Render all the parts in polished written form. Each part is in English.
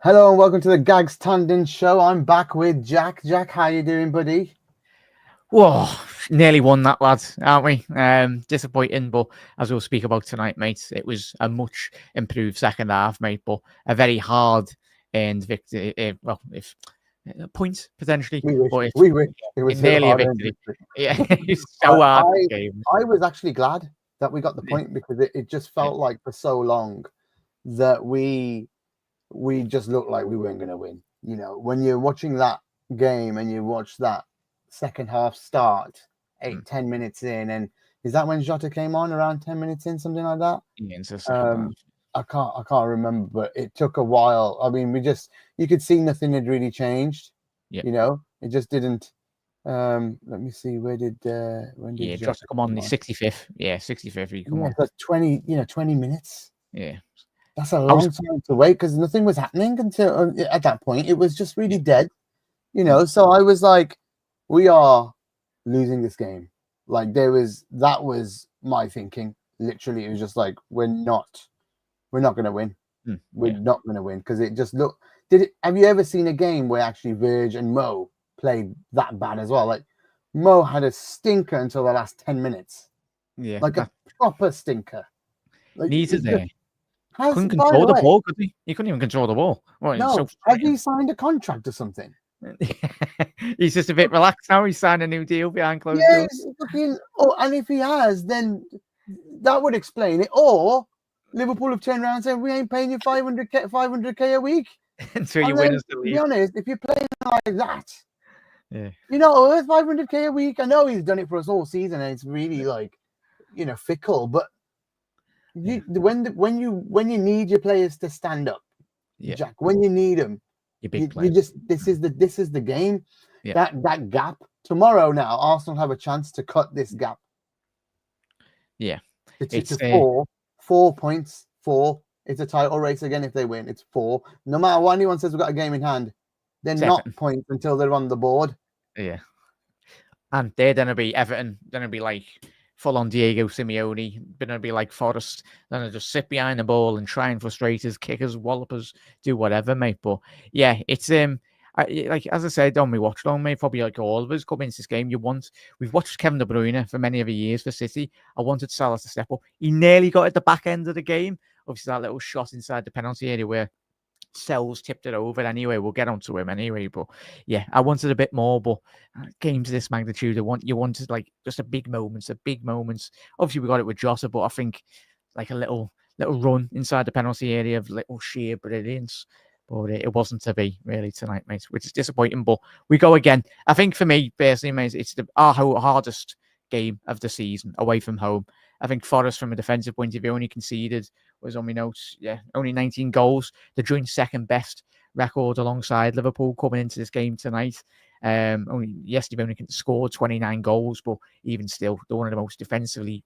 Hello and welcome to the Gags Tandon show. I'm back with Jack. Jack, how you doing, buddy? Whoa, nearly won that, lad, aren't we? Disappointing, but as we'll speak about tonight, mate, it was a much improved second half, mate, but a very hard and victory. If points potentially, but We wish it was nearly a hard. victory. Yeah, it's so hard. I was actually glad that we got the point because it just felt like for so long that we just looked like we weren't going to win. You know, when you're watching that game and you watch that second half start 10 minutes in, and is that when Jota came on around 10 minutes in, something like that? Yeah, it's the second half. I can't remember, but it took a while. I mean, you could see nothing had really changed. Yeah. You know, it just didn't. Let me see, when did Jota come on the 65th? Yeah, 65th. He come on. That's 20 minutes. Yeah. That's a long time to wait because nothing was happening until at that point. It was just really dead, you know. So I was like, we are losing this game. Like that was my thinking. Literally, it was just like we're not going to win. We're not going to win because it just looked. Have you ever seen a game where actually Verge and Mo played that bad as well? Like Mo had a stinker until the last 10 minutes. Yeah, like a proper stinker. Like, needed there. Couldn't control the ball, could he? He couldn't even control the ball. Well, no, have he signed a contract or something? He's just a bit relaxed now. He's signed a new deal behind closed doors. And if he has, then that would explain it. Or Liverpool have turned around and said, we ain't paying you 500k a week. Until you win us the league. To be honest, if you're playing like that, yeah, you know, 500k a week. I know he's done it for us all season and it's really like, you know, fickle, but when you need your players to stand up, Jack, when you need them, you just this is the game. Yeah. That gap tomorrow. Now Arsenal have a chance to cut this gap. Yeah, it's 4 points. 4. It's a title race again. If they win, it's 4. No matter what anyone says, we've got a game in hand. They're not points until they're on the board. Yeah, and they're gonna be Everton. They're gonna be like full on Diego Simeone, gonna be like Forest, then just sit behind the ball and try and frustrate us, kickers, wallopers, do whatever, mate. But yeah, it's like as I said on my watch long, mate, probably like all of us come into this game. We've watched Kevin De Bruyne for many of the years for City. I wanted Salah to step up. He nearly got at the back end of the game. Obviously, that little shot inside the penalty area where Sells tipped it over anyway. We'll get onto him anyway, but yeah, I wanted a bit more. But games of this magnitude, you wanted like just a big moments. Obviously, we got it with Jota, but I think like a little run inside the penalty area of little sheer brilliance. But it wasn't to be really tonight, mate, which is disappointing. But we go again. I think for me personally, mate, it's our hardest game of the season away from home. I think Forest, from a defensive point of view, only conceded, was on my notes, only 19 goals. The joint second best record alongside Liverpool coming into this game tonight. Yesterday, only scored 29 goals, but even still, they're one of the most defensively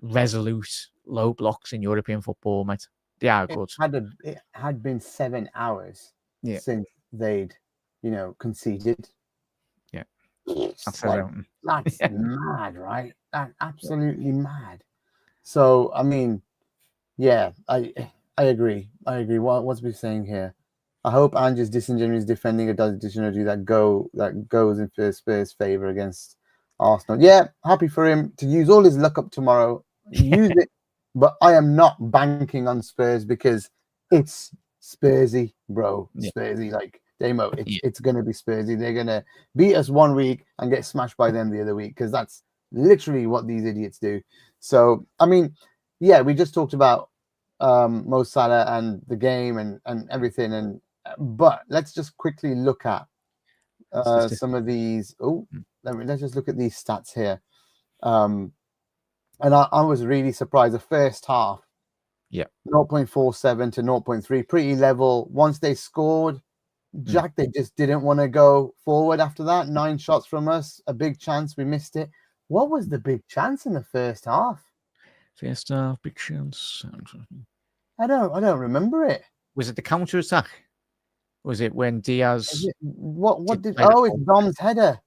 resolute low blocks in European football, mate. They are good. It had been 7 hours since they'd, conceded. Yeah. That's mad, right? That's absolutely mad. So, I mean, yeah, I agree. What's we saying here? I hope Ange's disingenuous defending a decision that goes in Spurs' favour against Arsenal. Yeah, happy for him to use all his luck up tomorrow. Use it, but I am not banking on Spurs because it's Spursy, bro. Spursy, like Damo. It's going to be Spursy. They're going to beat us one week and get smashed by them the other week because that's literally what these idiots do. So, I mean, yeah, we just talked about Mo Salah and the game and everything, but let's just quickly look at some of these. Let's just look at these stats here. And I was really surprised. The first half, 0.47 to 0.3, pretty level. Once they scored, Jack, they just didn't want to go forward after that. 9 shots from us, a big chance, we missed it. What was the big chance in the first half? First half, big chance. I don't remember it. Was it the counter attack? Was it when Diaz? It's Dom's header.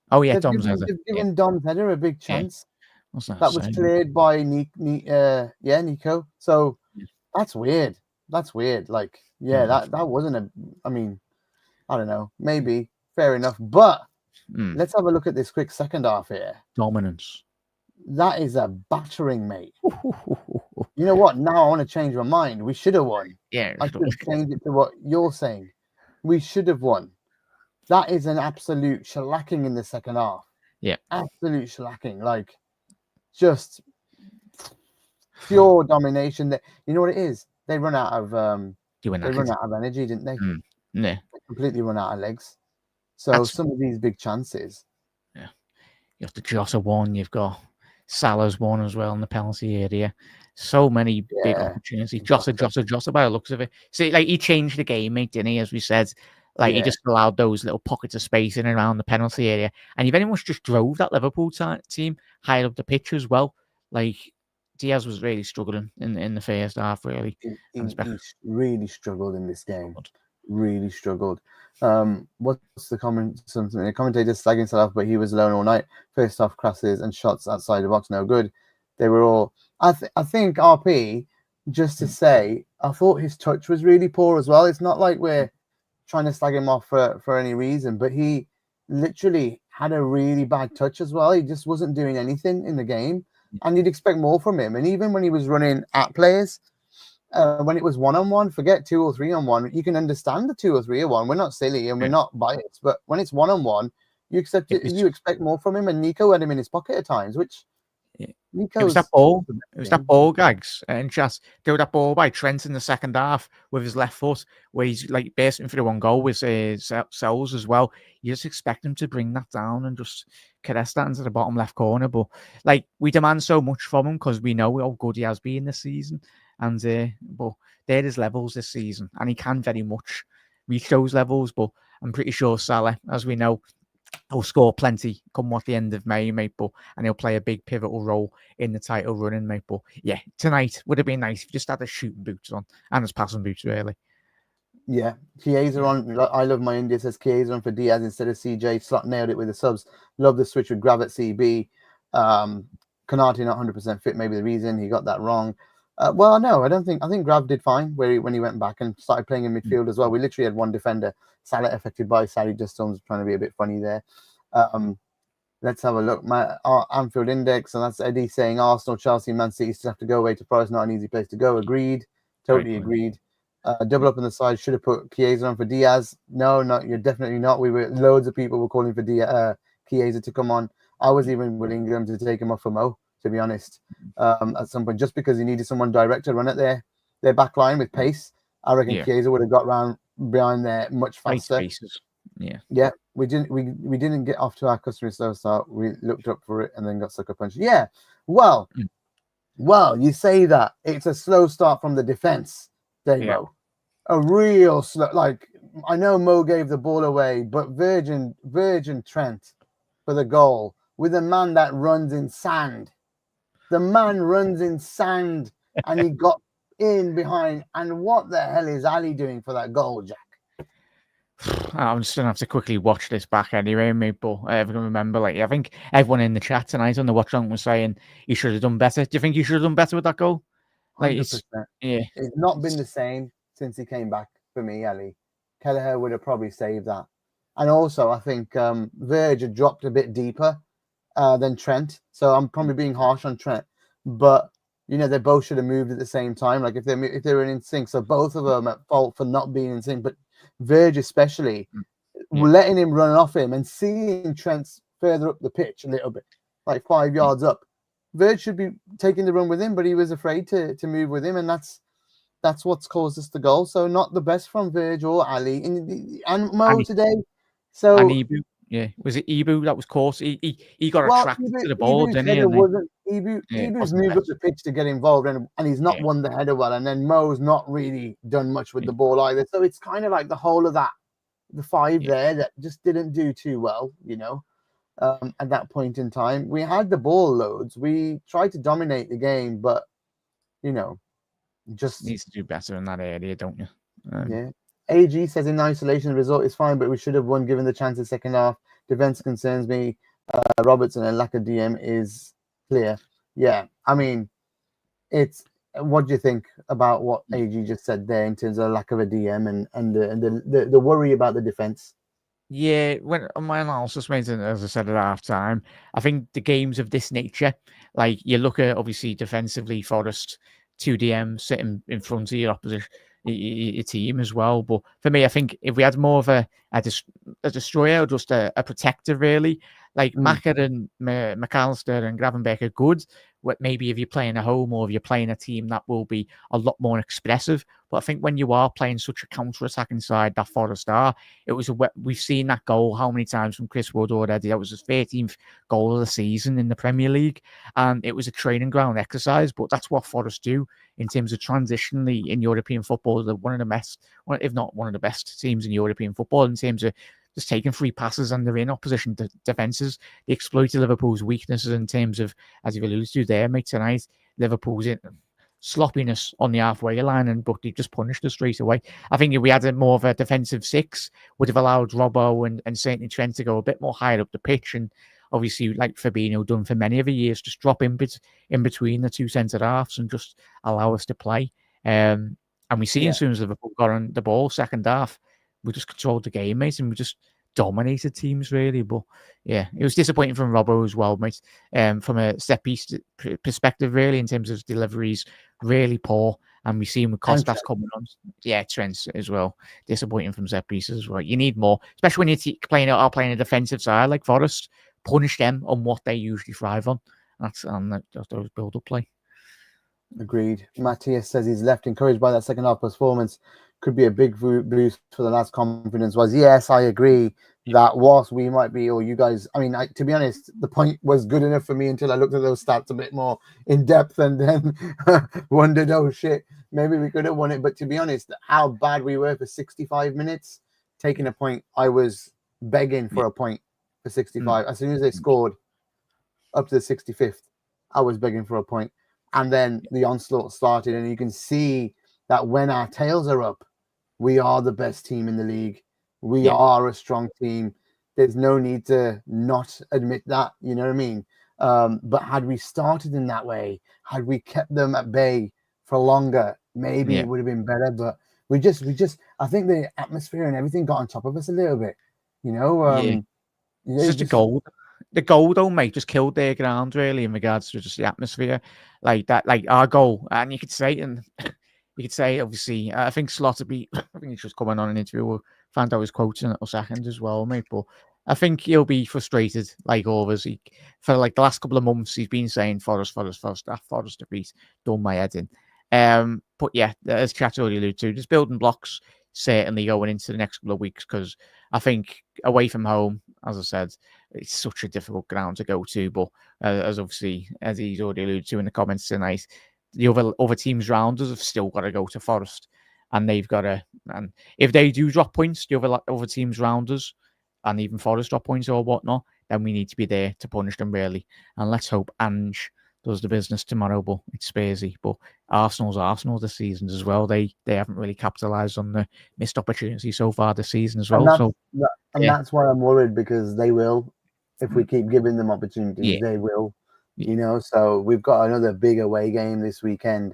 Oh yeah, Dom's header. They've given Dom's header a big chance. Yeah. That was cleared by Nico. So that's weird. Like Yeah, that wasn't a. I mean, I don't know. Maybe fair enough, but let's have a look at this quick second half here. Dominance. That is a battering, mate. You know what? Now I want to change my mind. We should have won. Yeah, I should change it to what you're saying. We should have won. That is an absolute shellacking in the second half. Yeah, absolute shellacking. Like, just pure domination. That, you know what it is? They run out of energy, didn't they? Yeah, They completely run out of legs. So some of these big chances. Yeah, you have to Jota one. You've got Salah's one as well in the penalty area. So many big opportunities. Jota by the looks of it. See, like, he changed the game, mate, didn't he? As we said, like, he just allowed those little pockets of space in and around the penalty area, and he very much just drove that Liverpool team higher up the pitch as well. Like, Diaz was really struggling in the first half, really. He really struggled in this game. Really struggled. What's the comment? Something the commentator slagging Salah, but he was alone all night. First half crosses and shots outside the box, no good. They were all. I think RP, just to say, I thought his touch was really poor as well. It's not like we're trying to slag him off for any reason, but he literally had a really bad touch as well. He just wasn't doing anything in the game, and you'd expect more from him. And even when he was running at players, when it was 1-on-1, forget 2 or 3-on-1. You can understand the 2 or 3-on-1. We're not silly and we're not biased, but when it's 1-on-1, you expect more from him. And Nico had him in his pocket at times, which it was that ball. It was that ball, Gags, and just do that ball by Trent in the second half with his left foot, where he's like bursting for the one goal with Sells as well. You just expect him to bring that down and just caress that into the bottom left corner. But like, we demand so much from him because we know how good he has been this season. And but they're his levels this season, and he can very much reach those levels. But I'm pretty sure Salah, as we know, he'll score plenty come at the end of May, mate. And he'll play a big pivotal role in the title running, mate. But yeah, tonight would have been nice if you just had his shooting boots on and his passing boots, really. Yeah, Chiesa on. I love my India says Chiesa on for Diaz instead of CJ. Slot nailed it with the subs. Love the switch with Grav at CB. Kanate not 100% fit. Maybe the reason he got that wrong. Well, no, I think Grav did fine when he went back and started playing in midfield as well. We literally had one defender. Salah affected by Salah. Just trying to be a bit funny there. Let's have a look. My Anfield Index, and that's Eddie saying Arsenal, Chelsea, Man City still have to go away to Forest. Not an easy place to go. Agreed. Totally agreed. Double up on the side. Should have put Chiesa on for Diaz. No, you're definitely not. Loads of people were calling for Chiesa to come on. I was even willing them to take him off for Mo, to be honest, at some point, just because he needed someone direct to run at their back line with pace. I reckon Chiesa would have got round behind there much faster. Yeah. We didn't get off to our customary slow start. We looked up for it and then got sucker punched. Yeah. Well, you say that it's a slow start from the defense, Damo. A real slow. Like, I know Mo gave the ball away, but Virgin Trent for the goal with a man that runs in sand. The man runs in sand, and he got in behind. And what the hell is Ali doing for that goal, Jack? I'm just gonna have to quickly watch this back anyway, mate. But I can remember, like, I think everyone in the chat tonight on the watch on was saying he should have done better. Do you think he should have done better with that goal? Like, 100%. It's not been the same since he came back for me, Ali. Kelleher would have probably saved that. And also, I think Verge had dropped a bit deeper than Trent. So I'm probably being harsh on Trent. But, they both should have moved at the same time. Like, if they were in sync. So both of them at fault for not being in sync. But Verge especially, letting him run off him and seeing Trent further up the pitch a little bit, like 5 yards up. Verge should be taking the run with him, but he was afraid to move with him. And that's what's caused us the goal. So not the best from Verge or Ali and Mo today. So and Ibu, was it Ibu that was caught? He got attracted to the ball, didn't he? Ibu's moved up the pitch to get involved, and he's not won the header well. And then Mo's not really done much with the ball either. So it's kind of like the whole of the five there that just didn't do too well, at that point in time. We had the ball loads. We tried to dominate the game, but, just needs to do better in that area, don't you? AG says in isolation the result is fine, but we should have won given the chance in second half. Defense concerns me. Robertson and lack of DM is clear. Yeah, I mean, it's what do you think about what AG just said there in terms of lack of a DM and the worry about the defense? Yeah, when my analysis made, as I said at half time, I think the games of this nature, like you look at obviously defensively, Forest 2DM sitting in front of your opposition, your team as well. But for me, I think if we had more of a destroyer or just a protector, really, like Macker and McAllister and Gravenberch are good. Maybe if you're playing a home or if you're playing a team that will be a lot more expressive. But I think when you are playing such a counter-attacking side that Forest are, we've seen that goal how many times from Chris Wood already. That was his 13th goal of the season in the Premier League, and it was a training ground exercise. But that's what Forest do in terms of transitionally in European football. They're one of the best, if not one of the best teams in European football in terms of just taking free passes and they're in opposition defences. They exploited Liverpool's weaknesses in terms of, as you've alluded to there, mate, tonight, Liverpool's sloppiness on the halfway line, but they just punished us straight away. I think if we had more of a defensive six, would have allowed Robbo and certainly Trent to go a bit more higher up the pitch, and obviously, like Fabinho done for many of the years, just drop in between the two centre halves and just allow us to play. And we see as soon as Liverpool got on the ball, second half, we just controlled the game, mate, and we just dominated teams, really. But yeah, it was disappointing from Robbo as well, mate. From a set piece perspective, really, in terms of deliveries, really poor. And we see him with Costas coming on. Yeah, Trent as well. Disappointing from set pieces as well. You need more, especially when you're playing a defensive side like Forest. Punish them on what they usually thrive on. That's those build-up play. Agreed. Matthias says he's left encouraged by that second half performance. Could be a big boost for the lads' confidence. Was yes, I agree that whilst we might be, or you guys, I mean, to be honest, the point was good enough for me until I looked at those stats a bit more in depth and then wondered, oh shit, maybe we could have won it. But to be honest, how bad we were for 65 minutes, taking a point, I was begging for a point for 65. As soon as they scored up to the 65th, I was begging for a point. And then the onslaught started, and you can see that when our tails are up, we are the best team in the league. We are a strong team. There's no need to not admit that, you know what I mean? But had we started in that way, had we kept them at bay for longer, maybe it would have been better. But we just, I think the atmosphere and everything got on top of us a little bit, you know? It's just a goal. The goal, though, mate, just killed their ground, really, in regards to just the atmosphere. Like that, like our goal. And you could say, obviously, I think Slotterby, I think he's just coming on an interview. We'll find out his quotes in a second as well, mate. But I think he'll be frustrated, like all of us. For like the last couple of months, he's been saying Forest, that Forest defeat done my head in. But yeah, as Chat already alluded to, just building blocks certainly going into the next couple of weeks, because I think away from home, as I said, it's such a difficult ground to go to. But as he's already alluded to in the comments tonight, the other teams round us have still got to go to Forest, and they've got to. And if they do drop points, the other teams round us, and even Forest drop points or whatnot, then we need to be there to punish them, really. And let's hope Ange does the business tomorrow. But it's Spursy. But Arsenal's Arsenal this season as well. They haven't really capitalised on the missed opportunity so far this season as well. That's why I'm worried, because they will. If we keep giving them opportunities, they will. You know, so we've got another big away game this weekend,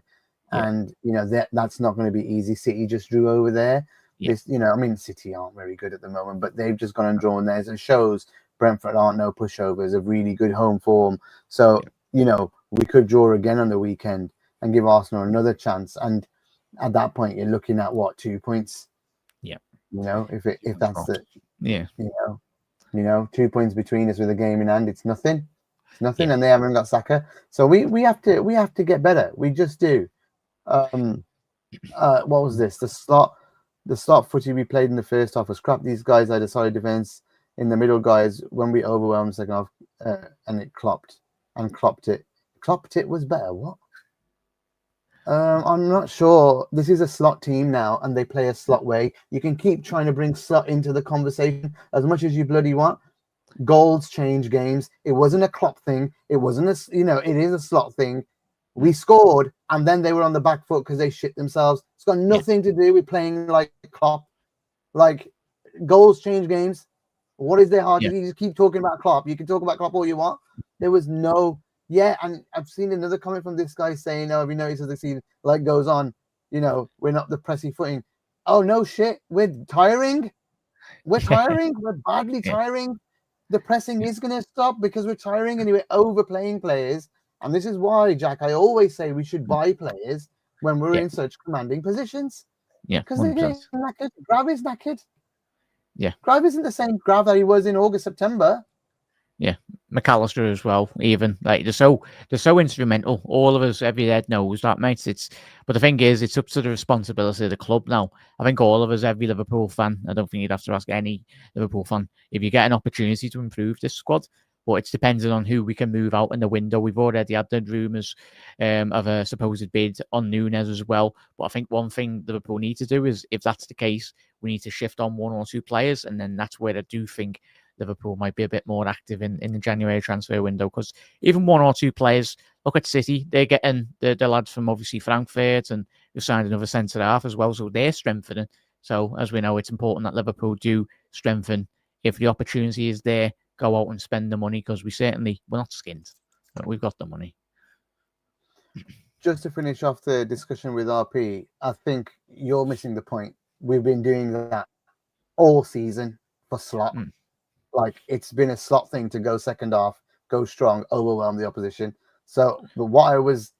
and you know that's not going to be easy. City just drew over there. City aren't very good at the moment, but they've just gone and drawn theirs. It shows Brentford aren't no pushovers, of really good home form. So you know, we could draw again on the weekend and give Arsenal another chance. And at that point, you're looking at 2 points. Yeah, you know, if that's it. Yeah, you know, 2 points between us with a game in hand, it's nothing. It's nothing, and they haven't got Saka. So we have to get better. We just do. What was this? The slot footy we played in the first half was crap. These guys had a solid defense in the middle, guys. When we overwhelmed the second half, and it clopped it. Clopped it was better. What? I'm not sure. This is a slot team now, and they play a slot way. You can keep trying to bring slot into the conversation as much as you bloody want. Goals change games. It wasn't a Klopp thing. It wasn't it is a slot thing. We scored, and then they were on the back foot because they shit themselves. It's got nothing to do with playing like Klopp. Like, goals change games. What is there hard to do? You just keep talking about Klopp. You can talk about Klopp all you want. There was no Yeah, and I've seen another comment from this guy saying, "Oh, have you noticed as the season like goes on, we're not the pressy footing." Oh no, shit, we're tiring. We're tiring. We're badly Yeah. tiring. The pressing is going to stop because we're tiring and we're overplaying players. And this is why, Jack, I always say we should buy players when we're Yeah. in such commanding positions. Yeah, Because they're 100%. getting knackered. Grav is knackered. Yeah. Grav isn't the same Grav that he was in August, September. Yeah, McAllister as well. Even like they're so instrumental. All of us, every head knows that, mate. But the thing is, it's up to the responsibility of the club now. I think all of us, every Liverpool fan. I don't think you'd have to ask any Liverpool fan if you get an opportunity to improve this squad. But it's dependent on who we can move out in the window. We've already had the rumours of a supposed bid on Núñez as well. But I think one thing Liverpool need to do is, if that's the case, we need to shift on one or two players, and then that's where I do think Liverpool might be a bit more active in the January transfer window, because even one or two players, look at City, they're getting the lads from obviously Frankfurt, and they've signed another centre half as well, so they're strengthening. So as we know, it's important that Liverpool do strengthen. If the opportunity is there, go out and spend the money, because we're not skint. We've got the money. Just to finish off the discussion with RP, I think you're missing the point. We've been doing that all season for Slot. Like, it's been a Slot thing to go second half, go strong, overwhelm the opposition. So, but what I was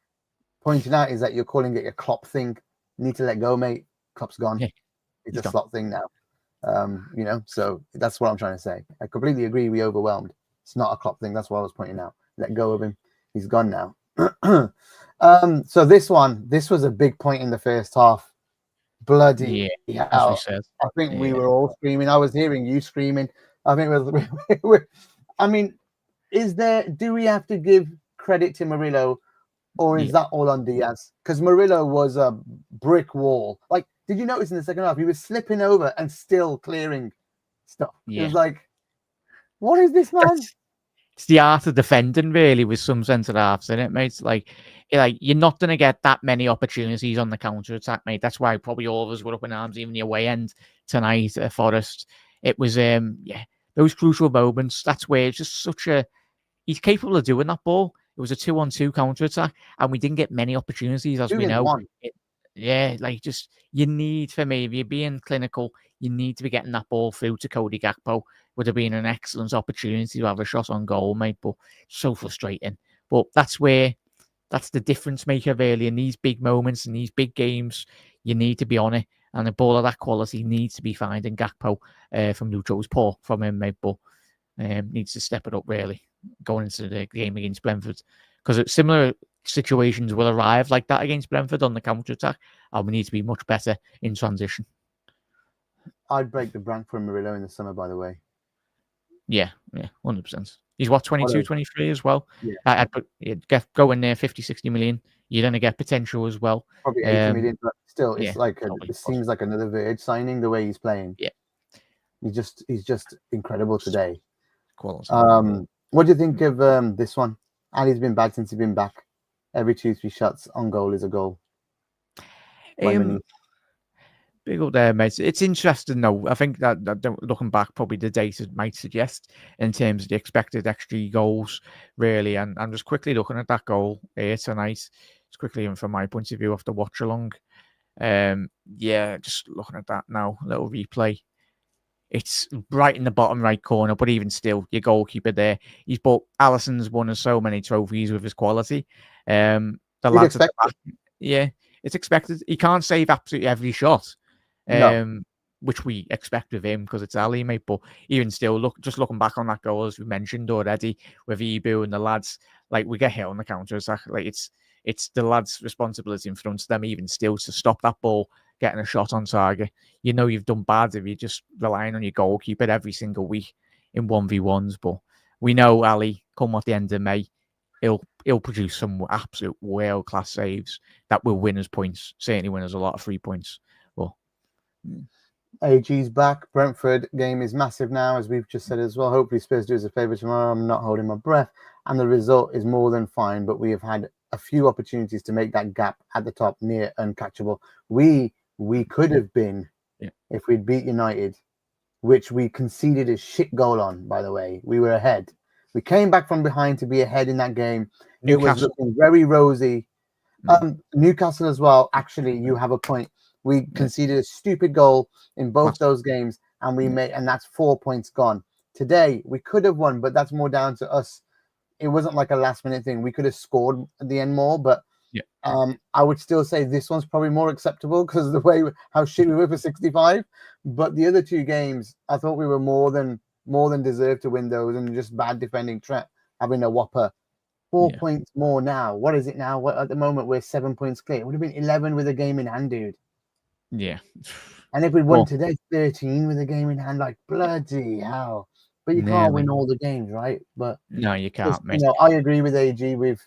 pointing out is that you're calling it a Klopp thing. You need to let go, mate. Klopp's gone. Yeah, it's a Slot thing now. So that's what I'm trying to say. I completely agree. We overwhelmed. It's not a Klopp thing. That's what I was pointing out. Let go of him. He's gone now. So this was a big point in the first half. Bloody hell. As we said. I think we were all screaming. I was hearing you screaming. I think do we have to give credit to Murillo, or is that all on Diaz? Because Murillo was a brick wall. Like, did you notice in the second half, he was slipping over and still clearing stuff? It was like, what is this, man? It's the art of defending, really, with some centre halves, isn't it, mate? Like you're not going to get that many opportunities on the counter attack, mate. That's why probably all of us were up in arms, even the away end tonight at Forest. It was, those crucial moments. That's where it's just he's capable of doing that ball. It was a 2-on-2 counter attack, and we didn't get many opportunities, as we know. You need, for me, if you're being clinical, you need to be getting that ball through to Cody Gakpo. Would have been an excellent opportunity to have a shot on goal, mate, but so frustrating. But that's the difference maker, really. In these big moments, in these big games, you need to be on it. And a ball of that quality needs to be finding Gakpo from Lucho. Was poor from him, mate, but needs to step it up, really, going into the game against Brentford. Because similar situations will arrive like that against Brentford on the counter-attack, and we need to be much better in transition. I'd break the bank for Murillo in the summer, by the way. Yeah, 100%. He's 22, 23 as well. Yeah. I'd go in there 50, 60 million. You're going to get potential as well. Probably 80 million, but still, it's it seems like another Verge signing the way he's playing. Yeah. He's just incredible today. Quality. What do you think of this one? Ali's been bad since he's been back. Every 2-3 shots on goal is a goal. Big up there, mate. It's interesting, though. I think that looking back, probably the data might suggest in terms of the expected XG goals, really. And I'm just quickly looking at that goal here tonight. It's quickly, and from my point of view, after watch along. Just looking at that now, little replay. It's right in the bottom right corner, but even still, your goalkeeper there. Alisson's won us so many trophies with his quality. The lads at the back, it's expected. He can't save absolutely every shot. Which we expect of him because it's Ali, mate. But even still, looking back on that goal, as we mentioned already, with Ibu and the lads, like, we get hit on the counter attack. Like, it's the lads' responsibility in front of them, even still, to stop that ball getting a shot on target. You know you've done bad if you're just relying on your goalkeeper every single week in 1v1s. But we know Ali, come at the end of May, he'll produce some absolute world-class saves that will win us points. Certainly win us a lot of 3 points. AG's back. Brentford game is massive now, as we've just said as well. Hopefully Spurs do us a favour tomorrow. I'm not holding my breath. And the result is more than fine, but we have had a few opportunities to make that gap at the top near uncatchable. We could have been, if we'd beat United, which we conceded a shit goal on, by the way. We were ahead. We came back from behind to be ahead in that game. It was Newcastle. looking very rosy. Newcastle as well. Actually, you have a point. We conceded a stupid goal in both those games, and and that's 4 points gone. Today we could have won, but that's more down to us. It wasn't like a last minute thing. We could have scored at the end more, but I would still say this one's probably more acceptable because of the way how shit we were for 65. But the other two games, I thought we were more than deserved to win those, and just bad defending. Trent having a whopper. 4 points more now. What is it now? At the moment, we're 7 points clear. It would have been 11 with a game in hand, dude. Yeah. And if we won today, 13 with a game in hand, like bloody hell. But you can't win all the games, right? But no, you can't, mate. I agree with AG. We've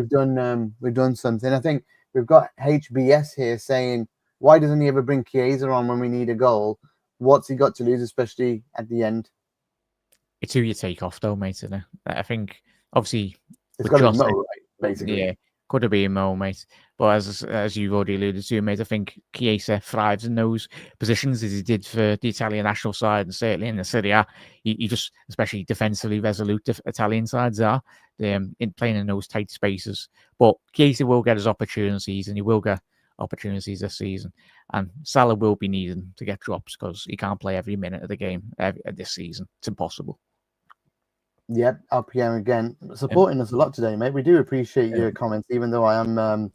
done something. I think we've got HBS here saying, why doesn't he ever bring Chiesa on when we need a goal? What's he got to lose, especially at the end? It's who you take off, though, mate. Isn't it? I think obviously it's got to be Mo, right? Basically, yeah, could have been Mo, mate. But as you've already alluded to, mate, I think Chiesa thrives in those positions as he did for the Italian national side, and certainly in the Serie A. You just, especially defensively resolute Italian sides are in playing in those tight spaces. But Chiesa will get his opportunities, and he will get opportunities this season. And Salah will be needing to get drops because he can't play every minute of the game this season. It's impossible. Yep, RPM again supporting us a lot today, mate. We do appreciate your comments, even though I am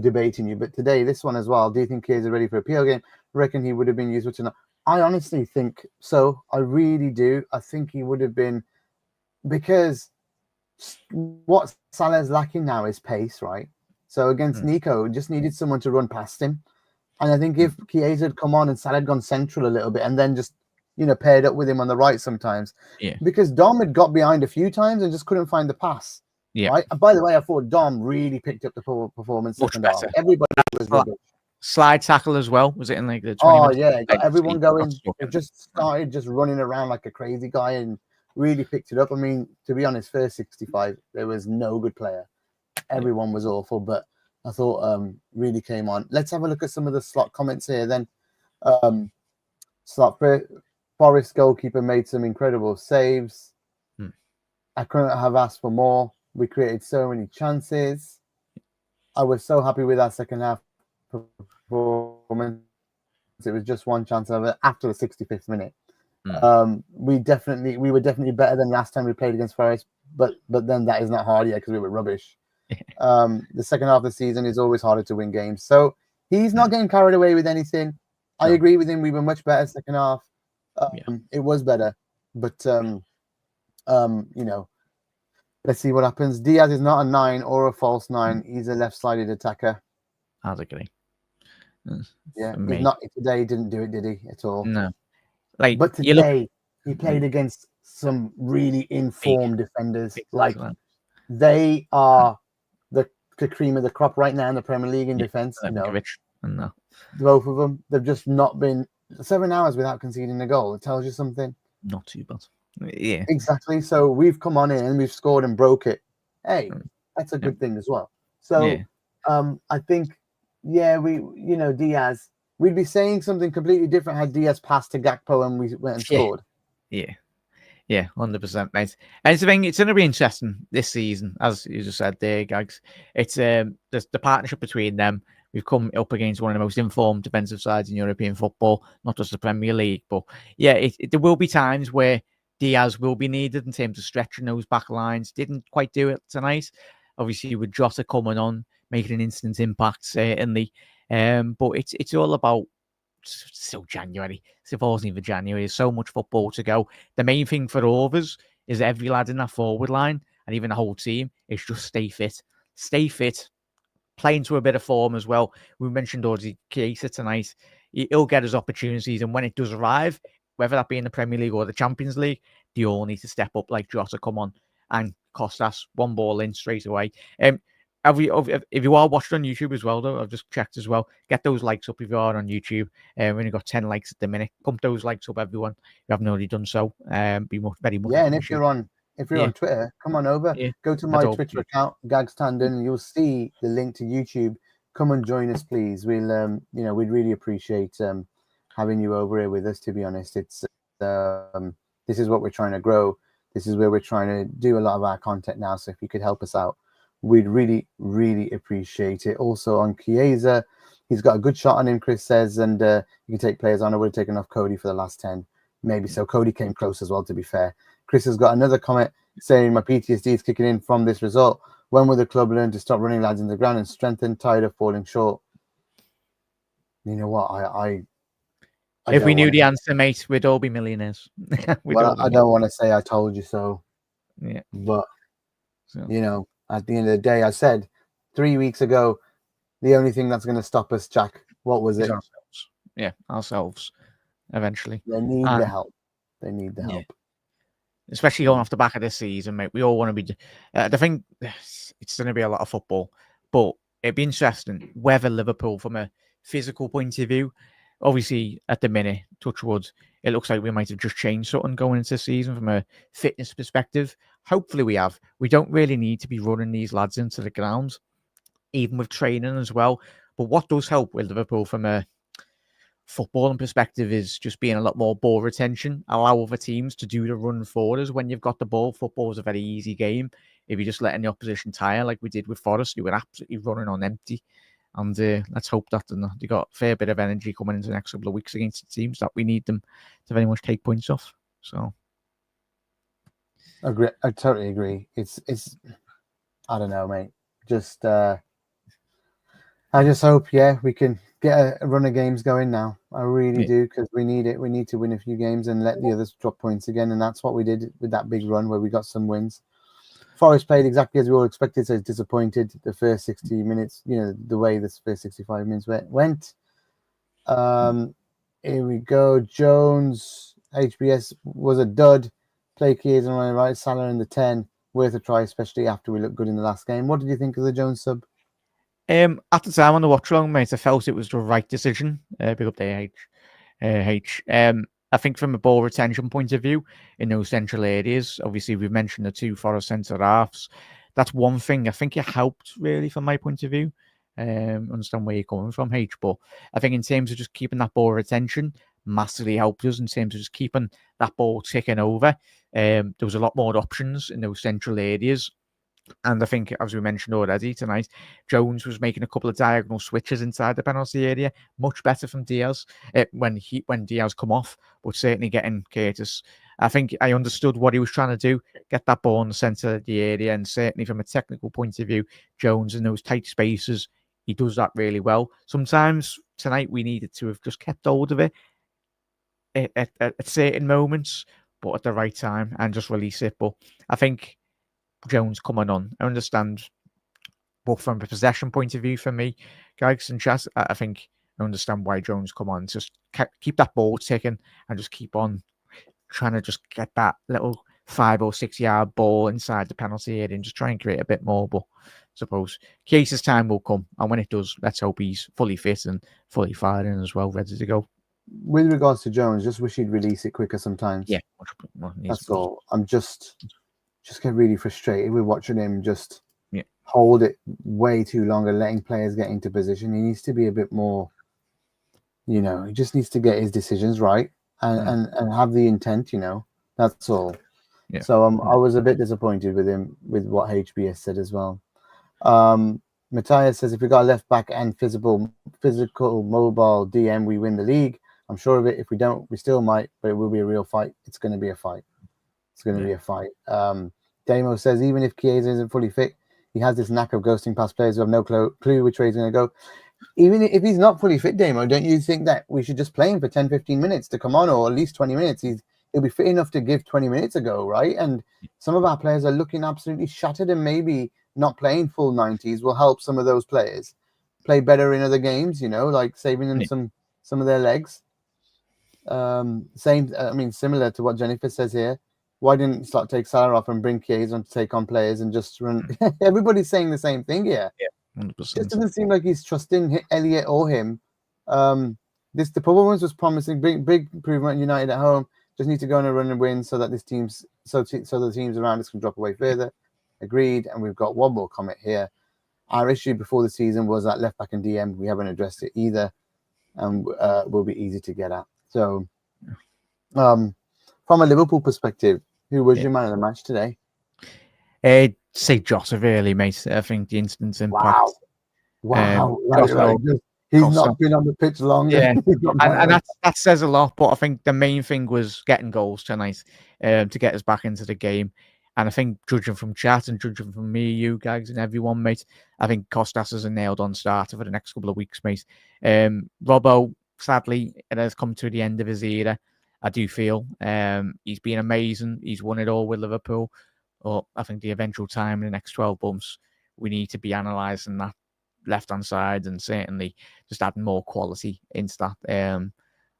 debating you. But today, this one as well. Do you think Chiesa ready for a PL game? Reckon he would have been useful to know. I honestly think so. I really do. I think he would have been, because what Salah's lacking now is pace, right? So against Nico, just needed someone to run past him. And I think if Chiesa had come on and Salah had gone central a little bit, and then just paired up with him on the right sometimes. Yeah. Because Dom had got behind a few times and just couldn't find the pass. Yeah. Right. And by the way, I thought Dom really picked up the performance second half. Everybody was rubbish. Slide tackle as well. Was it in like the 20 Oh minutes? yeah, got everyone going. It just started just running around like a crazy guy and really picked it up. I mean, to be honest, first 65, there was no good player. Everyone was awful, but I thought really came on. Let's have a look at some of the slot comments here then. Slot Forest goalkeeper made some incredible saves. I couldn't have asked for more. We created so many chances. I was so happy with our second half performance. It was just one chance after the 65th minute. We were definitely better than last time we played against Forest, but then that is not hard yet because we were rubbish. The second half of the season is always harder to win games. So he's not getting carried away with anything. I agree with him. We were much better second half. It was better, but let's see what happens. Diaz is not a 9 or a false 9. He's a left-sided attacker. How's it going? Yeah, he's not today. He didn't do it, did he? At all? No. But today he played against some really informed defenders. Like they are the cream of the crop right now in the Premier League in defense. Both of them. They've just not been 7 hours without conceding a goal. It tells you something. Not too bad. Yeah. Exactly. So we've come on in and we've scored and broke it. Hey, that's a good thing as well. So I think, Diaz, we'd be saying something completely different had Diaz passed to Gakpo and we went and scored. Yeah. Yeah, 100%, mate. And it's going to be interesting this season, as you just said there, Gags. It's the partnership between them. We've come up against one of the most informed defensive sides in European football, not just the Premier League. But yeah, there will be times where Diaz will be needed in terms of stretching those back lines. Didn't quite do it tonight. Obviously, with Jota coming on, making an instant impact, certainly. But it's all about still January. It's wasn't even January. There's so much football to go. The main thing for all of us is every lad in that forward line and even the whole team is just stay fit. Stay fit. Play into a bit of form as well. We mentioned already Chiesa tonight. He'll get his opportunities, and when it does arrive, whether that be in the Premier League or the Champions League, they all need to step up like Jota, come on, and Costas, one ball in straight away. If you are watching on YouTube as well, though, I've just checked as well. Get those likes up if you are on YouTube. We've only got 10 likes at the minute. Pump those likes up, everyone. If you haven't already done so, be very much. Yeah, and if you're on Twitter, come on over. Go to my Twitter account, Gags Tandon, and you'll see the link to YouTube. Come and join us, please. We'll, we'd really appreciate having you over here with us. To be honest, it's this is what we're trying to grow. This is where we're trying to do a lot of our content now. So if you could help us out, we'd really, really appreciate it. Also on Chiesa, he's got a good shot on him, Chris says, and you can take players on. I would have taken off Cody for the last 10, maybe. So Cody came close as well, to be fair. Chris has got another comment saying, my PTSD is kicking in from this result. When will the club learn to stop running lads in the ground and strengthen, tired of falling short? You know what? I if we knew the answer, mate, we'd all be millionaires. I don't want to say I told you so. Yeah. But, you know, at the end of the day, I said 3 weeks ago, the only thing that's going to stop us, Jack, what was it? Ourselves. Yeah, ourselves, eventually. They need the help. They need the help. Especially going off the back of this season, mate. We all want to be... I think it's going to be a lot of football. But it'd be interesting whether Liverpool, from a physical point of view, obviously, at the minute, touch wood, it looks like we might have just changed something going into the season from a fitness perspective. Hopefully we have. We don't really need to be running these lads into the ground, even with training as well. But what does help with Liverpool from a footballing perspective is just being a lot more ball retention, allow other teams to do the run forward us when you've got the ball. Football is a very easy game. If you're just letting the opposition tire like we did with Forest, you were absolutely running on empty. And let's hope that they got a fair bit of energy coming into the next couple of weeks against the teams that we need them to very much take points off. So, I totally agree. It's I don't know, mate. Just I just hope, we can get a run of games going now. I really do, because we need it. We need to win a few games and let the others drop points again, and that's what we did with that big run where we got some wins. Forest played exactly as we all expected, so disappointed the first 60 minutes, you know, the way this first 65 minutes went. Here we go. Jones, HBS was a dud. Play Chiesa on the right, Salah in the 10. Worth a try, especially after we looked good in the last game. What did you think of the Jones sub? At the time on the watch along, mate, I felt it was the right decision. Big up there, H. I think from a ball retention point of view, in those central areas, obviously we've mentioned the two Forest centre halves. That's one thing I think it helped, really, from my point of view. Understand where you're coming from, H, but I think in terms of just keeping that ball retention, massively helped us in terms of just keeping that ball ticking over. There was a lot more options in those central areas. And I think, as we mentioned already tonight, Jones was making a couple of diagonal switches inside the penalty area, much better from Diaz when Diaz come off, but certainly getting Curtis. I think I understood what he was trying to do, get that ball in the centre of the area, and certainly from a technical point of view, Jones in those tight spaces, he does that really well. Sometimes tonight we needed to have just kept hold of it at certain moments, but at the right time, and just release it. But I think Jones coming on, I understand, but from a possession point of view, for me, Gags and Chas, I think I understand why Jones come on. Just keep that ball ticking and just keep on trying to just get that little 5 or 6 yard ball inside the penalty area and just try and create a bit more. But I suppose Case's time will come, and when it does, let's hope he's fully fit and fully firing as well, ready to go. With regards to Jones, just wish he'd release it quicker sometimes. Yeah, that's all. I'm just get really frustrated with watching him just hold it way too long and letting players get into position. He needs to be a bit more, he just needs to get his decisions right and have the intent, that's all. Yeah. So I was a bit disappointed with him, with what HBS said as well. Matthias says, if we got a left back and physical, mobile DM, we win the league. I'm sure of it. If we don't, we still might, but it will be a real fight. It's going to be a fight. It's going to be a fight. Damo says, even if Chiesa isn't fully fit, he has this knack of ghosting past players who have no clue which way he's going to go. Even if he's not fully fit, Damo, don't you think that we should just play him for 10, 15 minutes to come on, or at least 20 minutes? He'll be fit enough to give 20 minutes a go, right? And some of our players are looking absolutely shattered, and maybe not playing full 90s will help some of those players play better in other games, like saving them some of their legs. Similar to what Jennifer says here. Why didn't take Salah off and bring Chiesa on to take on players and just run? Everybody's saying the same thing here. Yeah, 100%. It doesn't seem like he's trusting Elliott or him. The performance was promising. Big improvement. United at home just need to go on a run and win so that the teams around us can drop away further. Agreed. And we've got one more comment here. Our issue before the season was that left back and DM. We haven't addressed it either, and will be easy to get at. So, from a Liverpool perspective, Who was your man of the match today? I'd say Jota really, mate. I think the instant impact. Wow. Jota He's Costa. not been on the pitch long. Yeah, and that says a lot. But I think the main thing was getting goals tonight to get us back into the game. And I think judging from chat and judging from me, you guys, and everyone, mate, I think Costas is a nailed-on starter for the next couple of weeks, mate. Robbo, sadly, it has come to the end of his era. I do feel he's been amazing. He's won it all with Liverpool. But I think the eventual time in the next 12 months, we need to be analysing that left-hand side and certainly just adding more quality into that.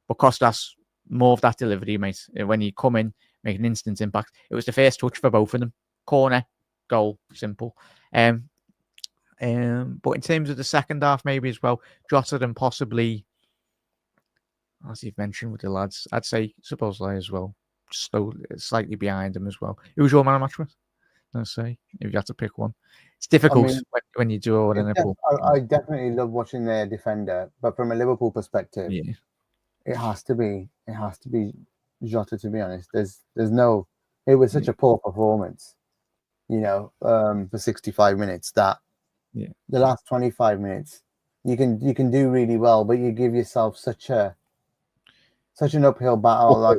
But Costas, more of that delivery, mate. When you come in, make an instant impact. It was the first touch for both of them. Corner, goal, simple. But in terms of the second half, maybe as well, Jota and possibly, as you've mentioned with the lads, I'd say supposedly as well, slightly behind them as well. Who was your man of match with? Let's say if you had to pick one. It's difficult when you do it. I definitely love watching their defender, but from a Liverpool perspective, it has to be Jota. To be honest, there's no. It was such a poor performance, for 65 minutes. That the last 25 minutes, you can do really well, but you give yourself such an uphill battle. Like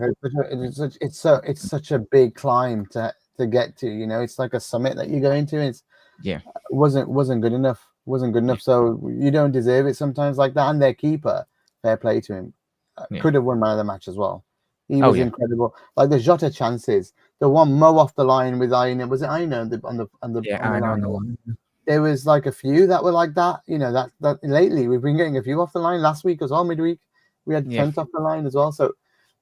it's such a big climb to get to. It's like a summit that you go into. And wasn't good enough. So you don't deserve it sometimes like that. And their keeper, fair play to him, could have won man of the match as well. He was incredible. Like the Jota chances, the one Mo off the line with Aina, was it Aina on the line? There was like a few that were like that. That lately we've been getting a few off the line. Last week as well, midweek we had Trent off the line as well. So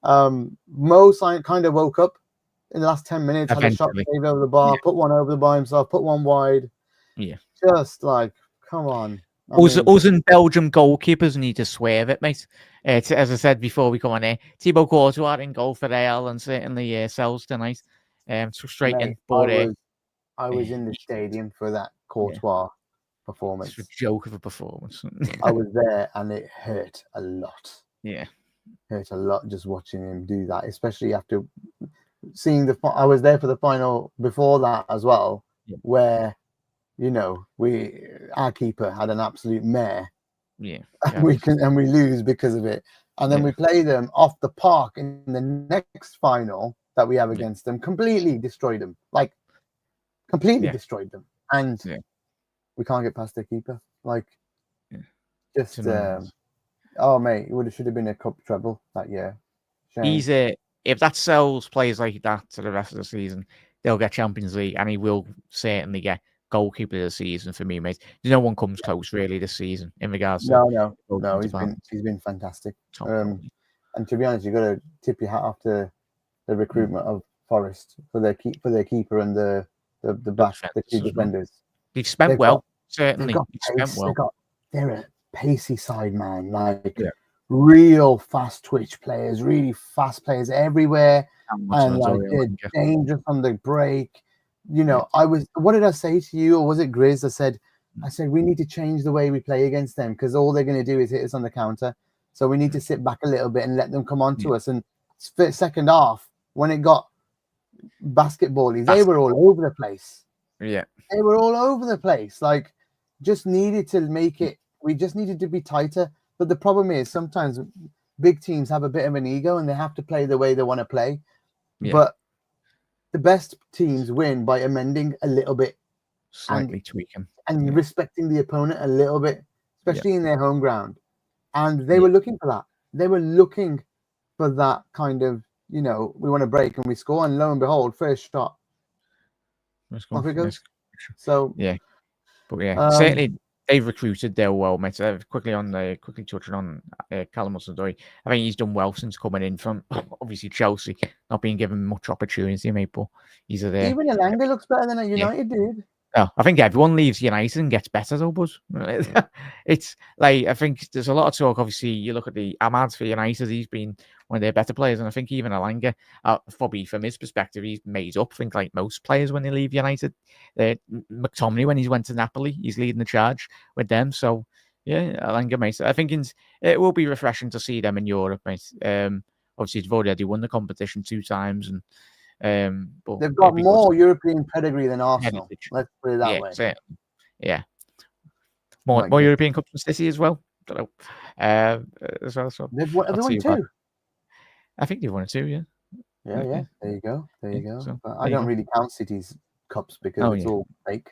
Mo kind of woke up in the last 10 minutes, had a shot save over the bar, put one over the bar himself, put one wide. Yeah. Just like, come on. Us and Belgium goalkeepers need to swear it, mate. As I said before we come on here, Thibaut Courtois in goal for Real and certainly Sells tonight. It's frustrating. Mate, but I was in the stadium for that Courtois performance. It's a joke of a performance. I was there and it hurt a lot. Yeah. Hurt a lot just watching him do that, especially after seeing I was there for the final before that as well, where our keeper had an absolute mare. And we lose because of it. And then we play them off the park in the next final that we have against them, completely destroyed them. Like completely destroyed them. And we can't get past their keeper. Like just mate, it should have been a cup treble that year. Shame. If that Sells plays like that to the rest of the season, they'll get Champions League and he will certainly get goalkeeper of the season for me, mate. No one comes close really this season in regards to he's been fantastic. And to be honest, you've got to tip your hat off to the recruitment of Forest for their keeper and the two defenders. They've spent certainly. They're a pacey side, man. Like real fast twitch players, really fast players everywhere, and like they're dangerous on the break. What did I say to you, or was it Grizz? I said we need to change the way we play against them because all they're going to do is hit us on the counter. So we need to sit back a little bit and let them come on to us. And second half, when it got basketball-y, they were all over the place. Yeah, they were all over the place. Like, just needed to make it. We just needed to be tighter. But the problem is sometimes big teams have a bit of an ego and they have to play the way they want to play. But the best teams win by amending a little bit, slightly tweaking, and respecting the opponent a little bit, especially in their home ground. And they were looking for that. They were looking for that kind of, we want to break and we score, and lo and behold, first shot. Off it goes. So certainly they've recruited there well, mate. Quickly touching on Callum Hudson-Odoi. I think he's done well since coming in from obviously Chelsea, not being given much opportunity, mate. But he's there. Even Elanga looks better than at United, dude. Oh, I think everyone leaves United and gets better though, Buzz. It's like, I think there's a lot of talk. Obviously, you look at the Ahmad for United, he's been one of their better players. And I think even Elanga, probably from his perspective, he's made up. I think like most players when they leave United. McTominay, when he went to Napoli, he's leading the charge with them. So, Elanga, mate. I think it will be refreshing to see them in Europe, mate. Obviously, they've already won the competition 2 times. And But They've got it'd be good more to European pedigree than Arsenal. heritage. Let's put it that way. Certainly. Yeah. My More goodness. European Cups for City as well. Don't know. As well. So They've won, not everyone too bad. too. I think they've won it too. Yeah. Yeah. There you go. So, But there I you don't go. really count City's cups because Oh, it's yeah. all fake.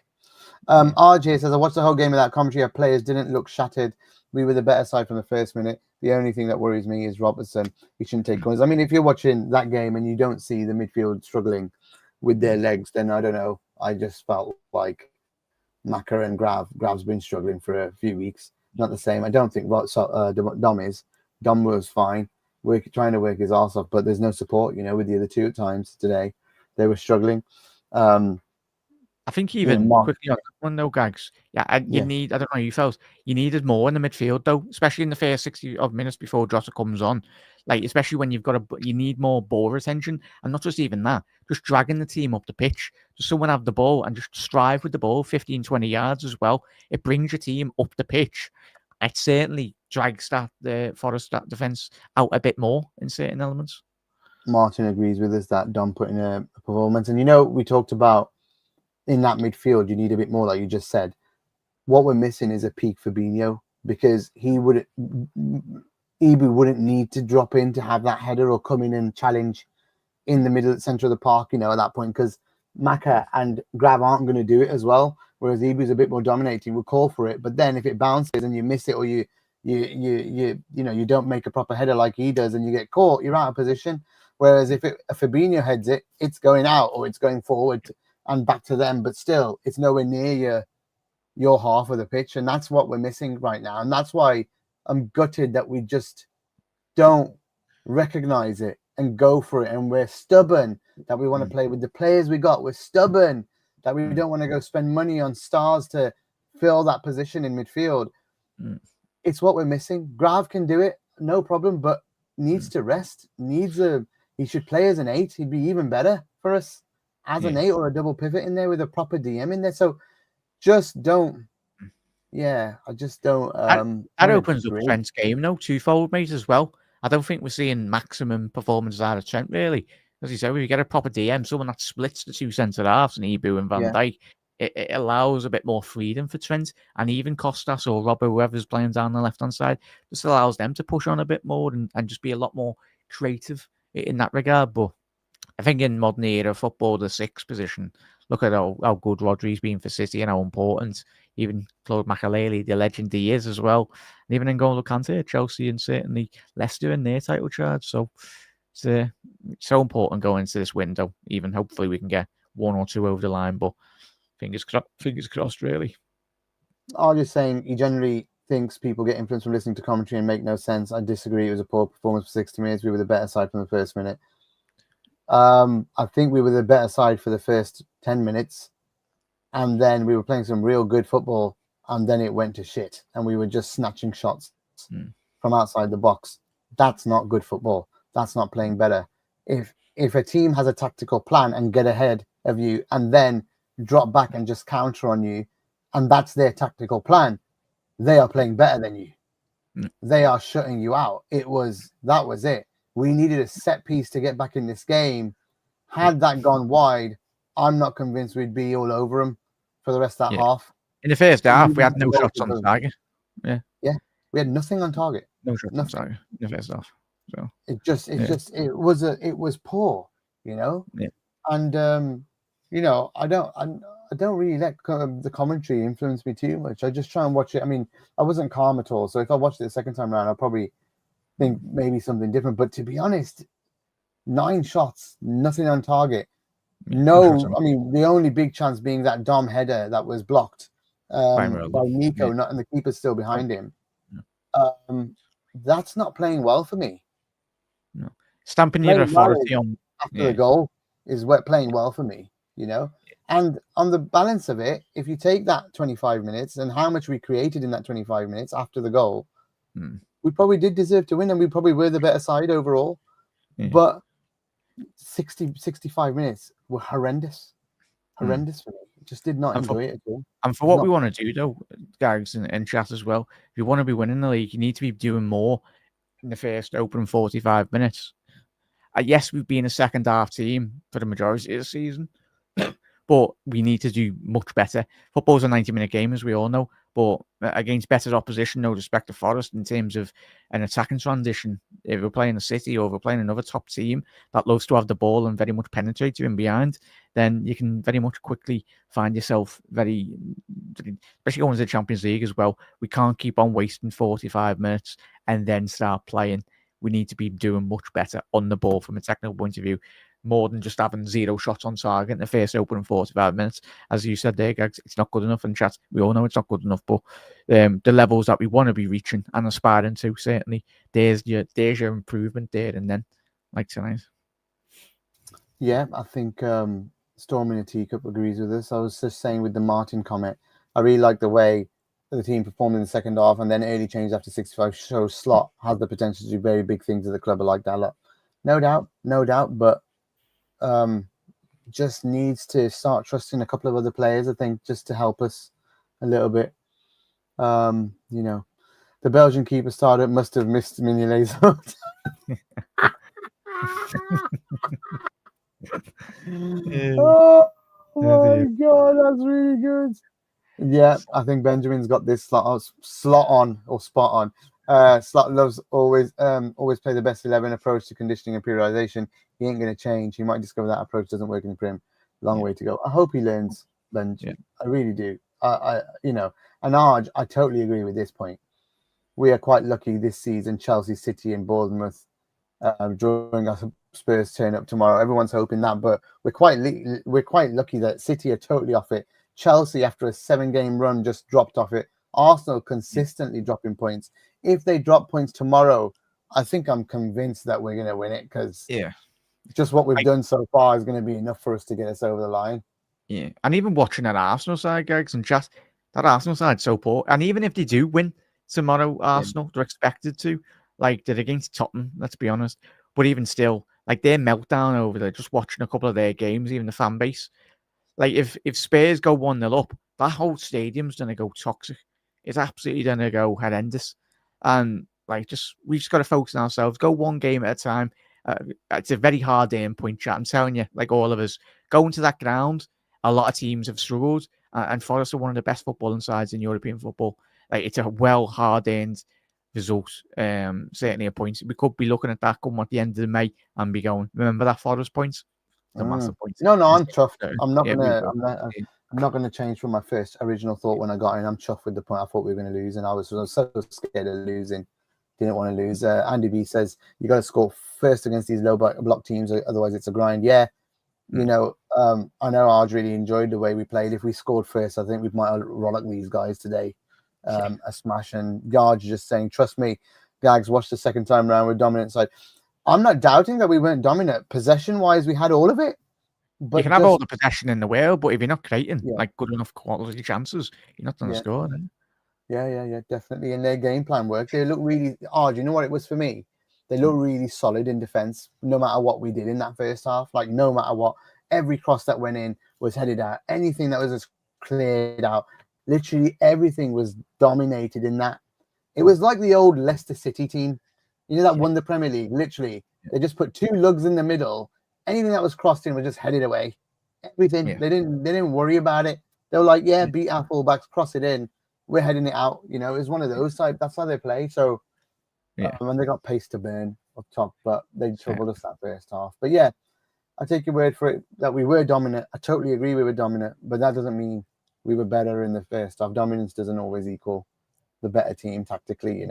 Yeah. RJ says, I watched the whole game without commentary. Our players didn't look shattered. We were the better side from the first minute. The only thing that worries me is Robertson. He shouldn't take corners. I mean, if you're watching that game and you don't see the midfield struggling with their legs, then I don't know. I just felt like Maka and Grav's been struggling for a few weeks. Not the same. I don't think Dom is. Dom was fine. Trying to work his arse off, but there's no support, with the other two at times today. They were struggling. I think even quickly on that one though, Gags. Yeah, you need. I don't know. You felt you needed more in the midfield though, especially in the first 60 odd minutes before Jota comes on. Like especially when you've got you need more ball retention, and not just even that, just dragging the team up the pitch. Just someone have the ball and just strive with the ball 15, 20 yards as well. It brings your team up the pitch. It certainly drags the Forest defense out a bit more in certain elements. Martin agrees with us that Dom put in a performance, and we talked about. In that midfield, you need a bit more, like you just said. What we're missing is a peak Fabinho, because Ibu wouldn't need to drop in to have that header or come in and challenge in the middle center of the park, at that point, because Maka and Grav aren't going to do it as well. Whereas Ibu's a bit more dominating, we'll call for it, but then if it bounces and you miss it, or you don't make a proper header like he does, and you get caught, you're out of position. Whereas if a Fabinho heads it, it's going out or it's going forward and back to them, but still it's nowhere near your half of the pitch, and that's what we're missing right now. And that's why I'm gutted that we just don't recognize it and go for it, and we're stubborn that we want to play with the players we got. We're stubborn that we don't want to go spend money on stars to fill that position in midfield. It's what we're missing. Grav can do it, no problem, but needs to rest. He should play as an 8. He'd be even better for us as an 8 or a double pivot in there with a proper DM in there. So just don't. Yeah, I just don't. That opens up Trent's game, though, twofold, mate, as well. I don't think we're seeing maximum performances out of Trent, really. As you said, if you get a proper DM, someone that splits the two centre halves, and Ibu and Van Dijk, it allows a bit more freedom for Trent, and even Costas or Robbo, whoever's playing down the left-hand side, just allows them to push on a bit more and just be a lot more creative in that regard. But I think in modern era football, the 6th position, look at how good Rodri's been for City and how important even Claude Makelele, the legend he is as well. And even N'Golo Kante, Chelsea, and certainly Leicester in their title charge. So it's so important going into this window. Even hopefully we can get 1 or 2 over the line, but fingers crossed, really. I'm just saying he generally thinks people get influenced from listening to commentary and make no sense. I disagree. It was a poor performance for 60 minutes. We were the better side from the first minute. I think we were the better side for the first 10 minutes, and then we were playing some real good football, and then it went to shit, and we were just snatching shots from outside the box. That's not good football. That's not playing better. If a team has a tactical plan and get ahead of you and then drop back and just counter on you, and that's their tactical plan, they are playing better than you. They are shutting you out. That was it. We needed a set piece to get back in this game. Had that gone wide, I'm not convinced we'd be all over them for the rest of that half. In the first half, we had no shots on target. Yeah, we had nothing on target. No shots on target in the first half. So it was poor, Yeah. And I don't really let the commentary influence me too much. I just try and watch it. I mean, I wasn't calm at all, so if I watched it the second time around, I'll probably think maybe something different. But to be honest, 9 shots, nothing on target. No, I mean, the only big chance being that Dom header that was blocked by Nico, and the keeper's still behind him. That's not playing well for me. No. Stamping your authority on after the goal is playing well for me, And on the balance of it, if you take that 25 minutes and how much we created in that 25 minutes after the goal, we probably did deserve to win, and we probably were the better side overall. But 65 minutes were horrendous for me. Just did not enjoy it at all. And for what we want to do, though, Gags and chat as well, if you want to be winning the league, you need to be doing more in the first open 45 minutes. Yes, we've been a second half team for the majority of the season, but we need to do much better. Football's a 90-minute game, as we all know, but against better opposition, no respect to Forest in terms of an attacking transition. If we're playing a City or we're playing another top team that loves to have the ball and very much penetrate you in behind, then you can very much quickly find yourself especially going to the Champions League as well. We can't keep on wasting 45 minutes and then start playing. We need to be doing much better on the ball from a technical point of view, more than just having 0 shots on target in the first opening 45 minutes. As you said there, Gags, it's not good enough in chat. We all know it's not good enough, but the levels that we want to be reaching and aspiring to, certainly, there's your improvement there and then, like tonight. Yeah, I think Storm in a Teacup agrees with us. I was just saying with the Martin comment, I really like the way the team performed in the second half, and then early change after 65 shows Slot has the potential to do very big things at the club. I like that a lot. No doubt, but just needs to start trusting a couple of other players, I think, just to help us a little bit. The Belgian keeper starter must have missed Mignolet's. Oh my god, that's really good. Yeah, I think Benjamin's got this spot on. Slot loves always play the best 11 approach to conditioning and periodization. He ain't going to change. He might discover that approach doesn't work in the Prim. Long way to go. I hope he learns, Benjamin. Yeah. I really do. And Arj, I totally agree with this point. We are quite lucky this season. Chelsea, City, and Bournemouth drawing us Spurs turn up tomorrow. Everyone's hoping that, but we're quite lucky that City are totally off it. Chelsea, after a 7-game run, just dropped off it. Arsenal consistently dropping points. If they drop points tomorrow, I think I'm convinced that we're going to win it, because just what we've done so far is going to be enough for us to get us over the line. Yeah, and even watching that Arsenal side, Gags, and just that Arsenal side so poor. And even if they do win tomorrow, Arsenal, they're expected to, like they're against Tottenham, let's be honest. But even still, like their meltdown over there, just watching a couple of their games, even the fan base. Like if Spurs go 1-0 up, that whole stadium's gonna go toxic. It's absolutely gonna go horrendous. And like we just gotta focus on ourselves, go one game at a time. It's a very hard aim point, chat. I'm telling you, like all of us, going to that ground, a lot of teams have struggled, and Forest are one of the best footballing sides in European football. Like it's a hard-earned result. Certainly a point. We could be looking at that come at the end of May and be going, remember that Forest points? The massive points. No, I'm chuffed. I'm not gonna change from my first original thought when I got in. I'm chuffed with the point. I thought we were going to lose, and I was so scared of losing. Didn't want to lose. Andy B says you got to score first against these low block teams, otherwise it's a grind. Yeah, I know Arj really enjoyed the way we played. If we scored first, I think we might have rollicked these guys today. A smash. And Garge just saying, trust me, Gags, watch the second time round with dominant side. I'm not doubting that we weren't dominant. Possession-wise, we had all of it. But you can have all the possession in the world, but if you're not creating like good enough quality chances, you're not going to score. Then. Yeah, definitely. And their game plan worked. They look really hard. You know what it was for me? They look really solid in defense, no matter what we did in that first half. Like, no matter what, every cross that went in was headed out. Anything that was cleared out, literally everything was dominated in that. It was like the old Leicester City team, that won the Premier League. Literally, they just put 2 lugs in the middle. Anything that was crossed in was just headed away. Everything. They didn't worry about it. They were like, beat our fullbacks, cross it in. We're heading it out. It was one of those type. That's how they play. So, and they got pace to burn up top, but they troubled us that first half. But I take your word for it that we were dominant. I totally agree we were dominant, but that doesn't mean we were better in the first half. Dominance doesn't always equal the better team tactically,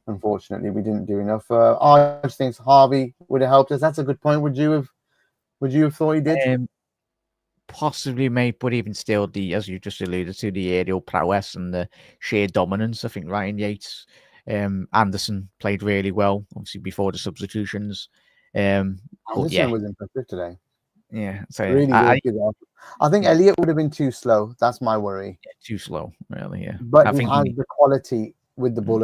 Unfortunately, we didn't do enough. Arj thinks Harvey would have helped us. That's a good point. Would you have thought he did? Possibly, mate, but even still, as you just alluded to, the aerial prowess and the sheer dominance. I think Ryan Yates, Anderson played really well, obviously before the substitutions. Anderson was impressive today. Yeah, so really I think Elliot would have been too slow. That's my worry. Yeah, too slow, really. Yeah, but he has the quality with the ball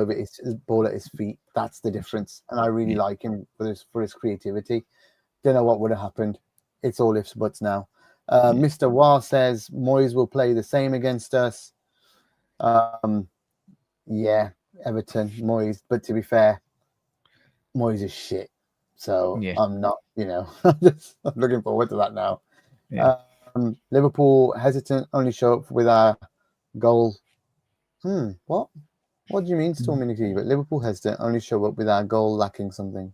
at his feet. That's the difference, and I really like him for his creativity. Don't know what would have happened. It's all ifs buts now. Mr. Wah says Moyes will play the same against us. Everton, Moyes. But to be fair, Moyes is shit. So Yeah. I'm not, I'm looking forward to that now. Yeah. Liverpool hesitant, only show up with our goal. What? What do you mean, Stormy Nikki? But Liverpool hesitant, only show up with our goal lacking something.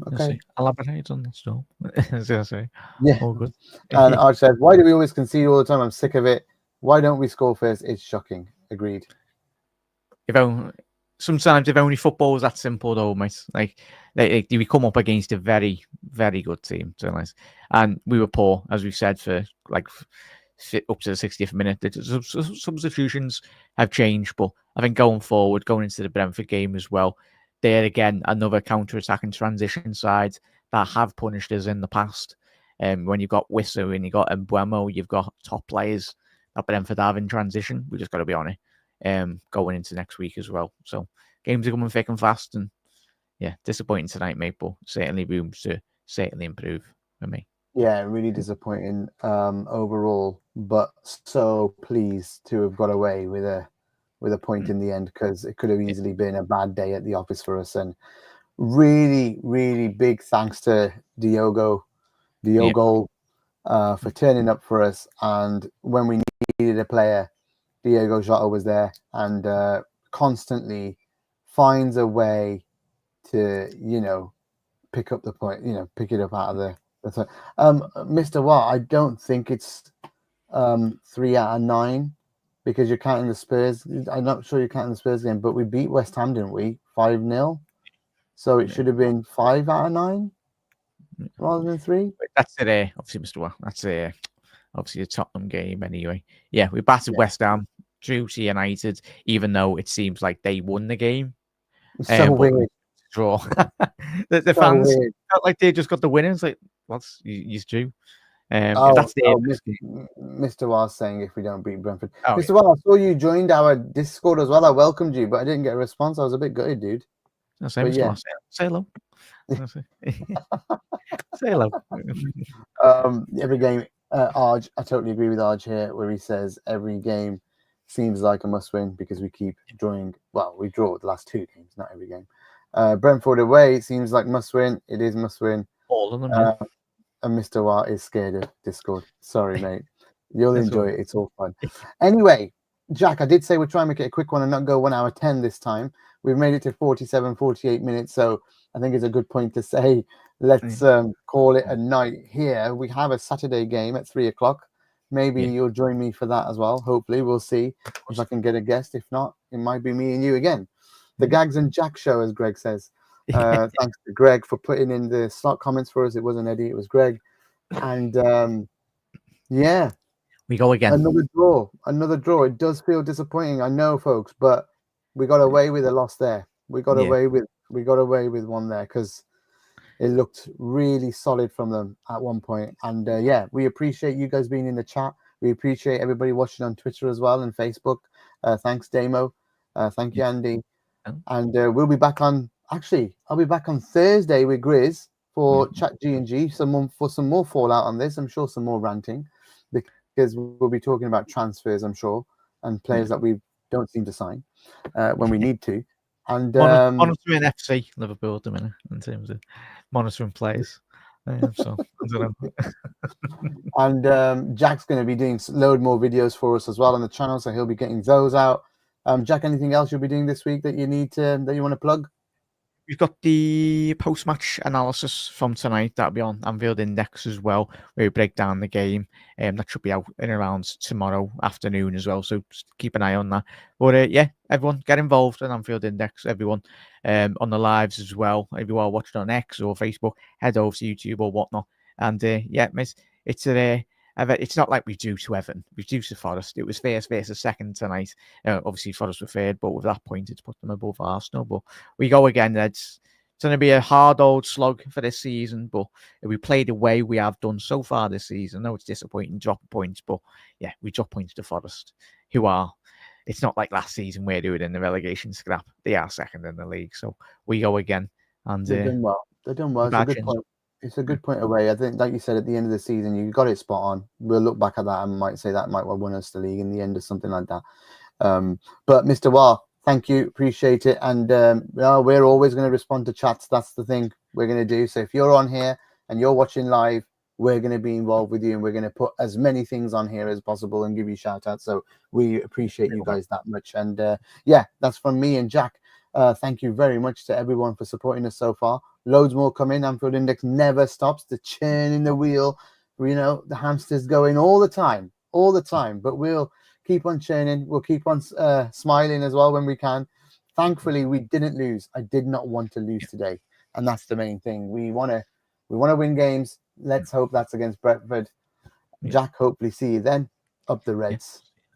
Okay. Elaborate on that, Storm. Yeah. All good. And Arch said, why do we always concede all the time? I'm sick of it. Why don't we score first? It's shocking. Agreed. Sometimes if only football was that simple, though, mate. Like we come up against a very, very good team, to be honest. And we were poor, as we said, for like up to the 60th minute. The substitutions have changed, but I think going forward, going into the Brentford game as well, there again, another counter-attacking transition side that have punished us in the past. When you've got Wissa and you've got Mbuemo, you've got top players that Brentford have in transition. We just got to be on it. Going into next week as well. So games are coming thick and fast, and yeah, disappointing tonight, mate, but certainly room to certainly improve for me. Yeah, really disappointing overall, but so pleased to have got away with a point in the end, because it could have easily been a bad day at the office for us. And really, really big thanks to Diogo for turning up for us. And when we needed a player, Diogo Jota was there and constantly finds a way to, pick up the point, pick it up out of the thing. Mr. Watt, I don't think it's 3 out of 9 because you're counting the Spurs. I'm not sure you're counting the Spurs game, but we beat West Ham, didn't we? 5-0. So it should have been 5 out of 9 rather than 3. That's it, obviously, Mr. Watt. That's obviously a Tottenham game anyway. Yeah, we battered West Ham, drew to United, even though it seems like they won the game. So weird. Draw. the fans weird. Felt like they just got the winners. Like, what's he's due? That's Mr. Wall saying if we don't beat Brentford. Mr. Wall, I saw you joined our Discord as well. I welcomed you, but I didn't get a response. I was a bit gutted, dude. Say hello. Say hello. Every game, Arj, I totally agree with Arj here, where he says every game seems like a must-win because we keep drawing. Well, we draw the last 2 games, not every game. Brentford away, it seems like must-win. It is must-win. All of them. And Mr. Watt is scared of Discord. Sorry, mate. You'll enjoy it. It's all fun. Anyway, Jack, I did say we'll try and make it a quick one and not go 1 hour 10 this time. We've made it to 47, 48 minutes. So I think it's a good point to say, let's call it a night here. We have a Saturday game at 3 o'clock. Maybe you'll join me for that as well. Hopefully, we'll see if I can get a guest. If not, it might be me and you again. The Gags and Jack show, as Greg says. Thanks to Greg for putting in the slot comments for us. It wasn't Eddie, it was Greg. And we go again. Another draw. It does feel disappointing, I know, folks, but we got away with a loss there. We got away with one there because it looked really solid from them at one point. And we appreciate you guys being in the chat. We appreciate everybody watching on Twitter as well and Facebook. Thanks, Damo. Thank you, Andy. And we'll be back on. Actually, I'll be back on Thursday with Grizz for Chat G&G. For some more fallout on this. I'm sure some more ranting because we'll be talking about transfers, I'm sure, and players that we don't seem to sign when we need to. And monitoring FC Liverpool at the minute in terms of monitoring players. So I don't know. And Jack's going to be doing a load more videos for us as well on the channel, so he'll be getting those out. Jack, anything else you'll be doing this week that you need that you want to plug? We've got the post-match analysis from tonight. That'll be on Anfield Index as well, where we break down the game. That should be out in around tomorrow afternoon as well, so just keep an eye on that. But everyone get involved in Anfield Index, everyone on the lives as well. If you are watching on X or Facebook, head over to YouTube or whatnot. And mate, it's not like we drew to Everton. We drew to Forest. It was first versus second tonight. Obviously, Forest were third, but with that point, it's put them above Arsenal. But we go again. It's going to be a hard old slog for this season. But if we play the way we have done so far this season, I know it's disappointing, drop points. But we drop points to Forest, who are. It's not like last season where they were in the relegation scrap. They are second in the league. So we go again. And they've done well. They've done well. It's a good point. It's a good point away. I think, like you said, at the end of the season, you got it spot on. We'll look back at that and might say that might well win us the league in the end or something like that. But Mr. Wah, Thank you. Appreciate it. And well, we're always going to respond to chats. That's the thing we're going to do. So if you're on here and you're watching live, we're going to be involved with you, and we're going to put as many things on here as possible and give you shout outs. So we appreciate you guys that much. And yeah, that's from me and Jack. Thank you very much to everyone for supporting us so far. Loads more coming. Anfield Index never stops. The churn in the wheel, you know, the hamster's going all the time. But we'll keep on churning. We'll keep on smiling as well when we can. Thankfully, we didn't lose. I did not want to lose today, and that's the main thing. We want to win games. Let's hope that's against Brentford. Jack, hopefully see you then. Up the Reds.